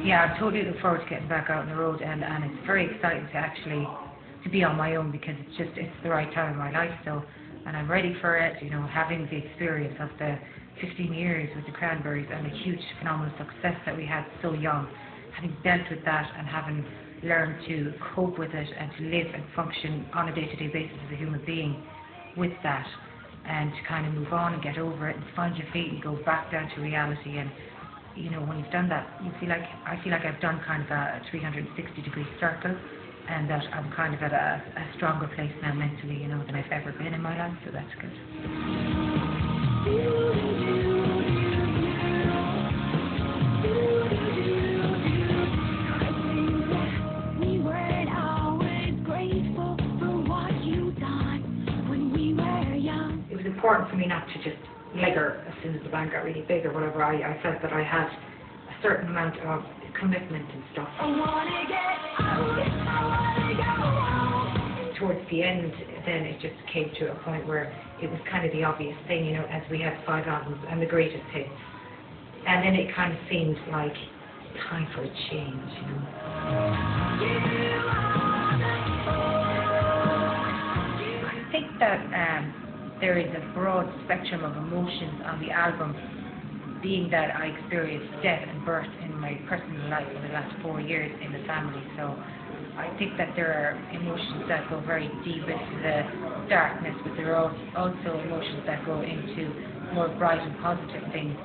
Yeah, I totally look forward to getting back out on the road, and it's very exciting to actually to be on my own, because it's the right time in my life. So, and I'm ready for it. You know, having the experience of the 15 years with the Cranberries and the huge phenomenal success that we had so young, having dealt with that and having learned to cope with it and to live and function on a day-to-day basis as a human being with that, and to kind of move on and get over it and find your feet and go back down to reality. And you know, when you've done that, I feel like I've done kind of a 360-degree circle, and that I'm kind of at a stronger place now mentally, you know, than I've ever been in my life, so that's good. It was important for me not to just leg her as soon as the band got really big or whatever. I felt that I had a certain amount of commitment and stuff. Towards the end, then it just came to a point where it was kind of the obvious thing, you know, as we had 5 albums and the greatest hits. And then it kind of seemed like time for a change, you know. I think that there is a broad spectrum of emotions on the album, being that I experienced death and birth in my personal life over the last 4 years in the family. So I think that there are emotions that go very deep into the darkness, but there are also emotions that go into more bright and positive things.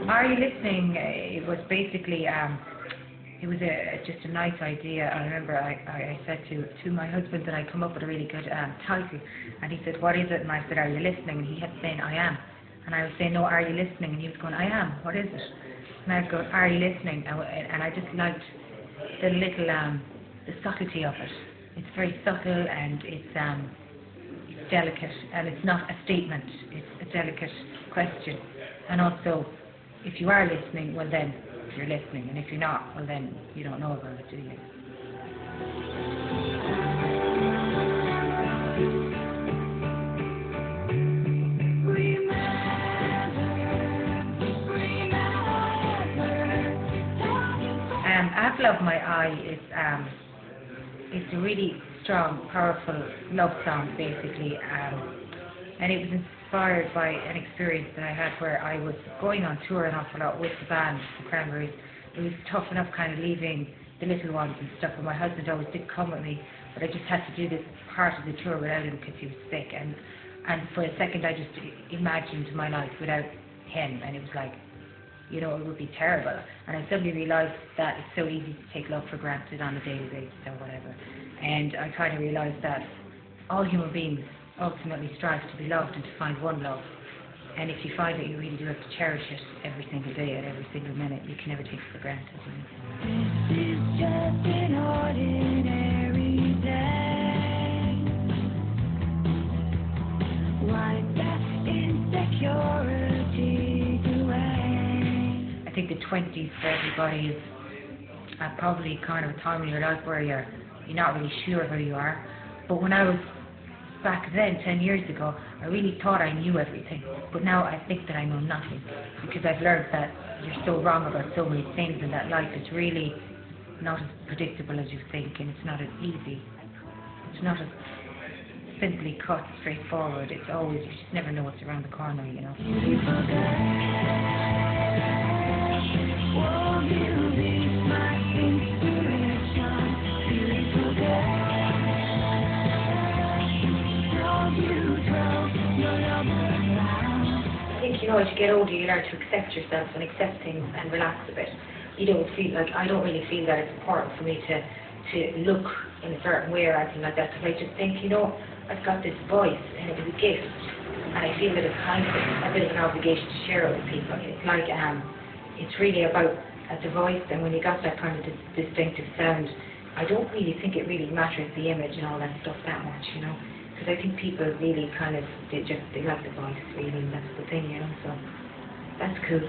Are You Listening? It was basically it was just a nice idea. I remember I said to my husband that I'd come up with a really good title, and he said, "What is it?" And I said, "Are you listening?" And he had saying, "I am." And I was saying, "No, are you listening?" And he was going, "I am. What is it?" And I was going, "Are you listening?" And I just liked the little the subtlety of it. It's very subtle, and it's delicate, and it's not a statement. It's a delicate question. And also, if you are listening, well then you're listening, and if you're not, well then you don't know about it, do you? Apple of My Eye is it's a really strong, powerful love song, basically, and it was inspired by an experience that I had where I was going on tour an awful lot with the band, the Cranberries. It was tough enough kind of leaving the little ones and stuff, and my husband always did come with me, but I just had to do this part of the tour without him because he was sick, and for a second I just imagined my life without him, and it was like, you know, it would be terrible. And I suddenly realised that it's so easy to take love for granted on a daily basis or whatever, and I kind of realised that all human beings ultimately strive to be loved and to find one love. And if you find it, you really do have to cherish it every single day and every single minute. You can never take it for granted. This is just an ordinary day. Wipe that insecurity away. I think the 20s for everybody is probably kind of a time in your life where you're not really sure who you are. But when I was back then, 10 years ago, I really thought I knew everything, but now I think that I know nothing, because I've learned that you're so wrong about so many things, and that life is really not as predictable as you think, and it's not as easy. It's not as simply cut, straightforward. It's always, you just never know what's around the corner, you know. You know, as you get older, you learn to accept yourself and accept things and relax a bit. You don't feel like, I don't really feel that it's important for me to look in a certain way or anything like that, because I just think, you know, I've got this voice and it was a gift, and I feel that it's kind of a bit of an obligation to share it with people. It's like, it's really about the voice, and when you got that kind of distinctive sound, I don't really think it really matters the image and all that stuff that much, you know. Because I think people really kind of, they like the voice, really, and that's the thing, you know, so that's cool.